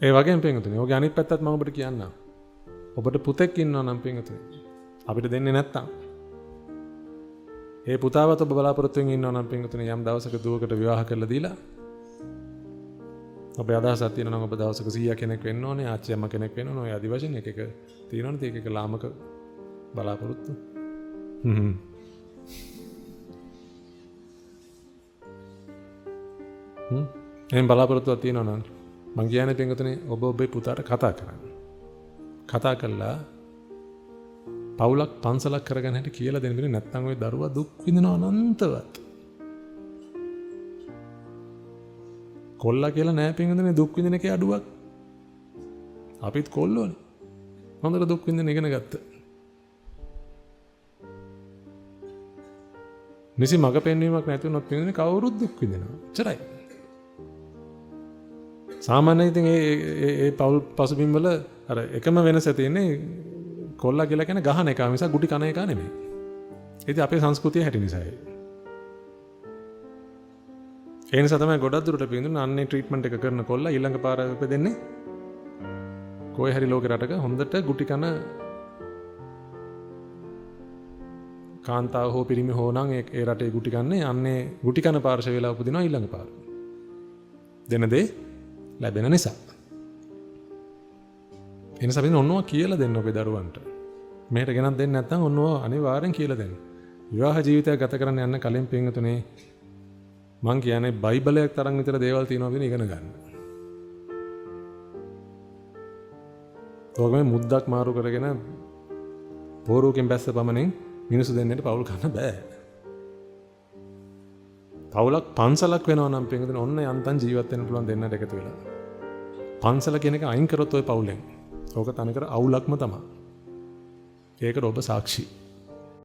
ඒ වගේම පින්වතුනි ඔගේ අනිත් පැත්තත් මම ඔබට කියන්නම්. ඔබට පුතෙක් ඉන්නවා නම් පින්වතුනි අපිට දෙන්නේ නැත්තම් ඒ පුතාවත් ඔබ බලාපොරොත්තුෙන් ඉන්නවා නම් පින්වතුනි යම් දවසක දුවකට විවාහ කරලා දීලා ඔබ අදහසක් තියෙනවා නම් ඔබ දවසක 100 කෙනෙක් වෙන්න ඕනේ ආච්චි අම්මා කෙනෙක් වෙන්න ඕනේ. ඔය ආදි වශයෙන් එක තියෙනවනේ ඒක ලාමක බලාපොරොත්තු. එහෙනම් බලාපොරොත්තුවක් තියෙනවා නම් මං කියන්නේ පින්වතුනි ඔබ ඔබේ පුතාට කතා කරන්න. කතා කළා පවුලක් පන්සලක් කරගෙන හිට කියලා දෙන්න බෑ නැත්නම් ওই දරුවා දුක් විඳිනවා අනන්තවත්. කොල්ලා කියලා නෑ පින්වතුනි දුක් විඳින එකේ අඩුවක්. අපිත් කොල්ලෝනේ. හොඳට දුක් විඳින ඉගෙන ගත්තා. නිසි මග පෙන්වීමක් නැති වුණොත් පින්වතුනි කවුරුත් දුක් විඳිනවා. එච්චරයි. සාමාන්‍යයෙන් ඉතින් ඒ පවුල් පසුබිම් වල අර එකම වෙනස තියෙන්නේ කොල්ලා කියලා කියන ගහන එක මිස ගුටි කන එක නෙමෙයි. ඒක අපේ සංස්කෘතිය හැටි නිසායි. ඒ නිසා තමයි ගොඩක් දුරට පින්දුන අන්නේ ට්‍රීට්මන්ට් එක කරන කොල්ලා ඊළඟ පාර උපදින්නේ කොයි හරි ලෝක රටක හොඳට ගුටි කන කාන්තාව හෝ පිරිමි හෝ නම් ඒ රටේ ගුටි කන්නේ අන්නේ ගුටි කන පාර්ශව වෙලා උපදිනවා ඊළඟ පාර. දෙන දේ ලැබෙන නිසා. එනිසා අපි ඔන්නවා කියලා දෙන්න ඔබේ දරුවන්ට. මෙහෙට ගෙනත් දෙන්නේ නැත්නම් ඔන්නවා අනිවාර්යෙන් කියලා දෙන්න. විවාහ ජීවිතයක් ගත කරන්න යන්න කලින් පින්වතුනේ මං කියන්නේ බයිබලයක් තරම් විතර දේවල් තියෙනවා කියන ඉගෙන ගන්න. ඔයගොල්ලෝ මුද්දක් මාරු කරගෙන පෝරුවකින් බැස්ස පමණින් මිනිස්සු දෙන්නට පවුල් ගන්න බෑ. පවුලක් පන්සලක් වෙනවා නම් පින්වතුනි ඔන්න යන්තම් ජීවත් වෙන්න පුළුවන් දෙන්නට එකතු වෙලා. පන්සල කියන එක අයින් කරොත් ඔය පවුලෙන් ඕක තනකර අවුලක්ම තමයි. ඒකට ඔබ සාක්ෂි.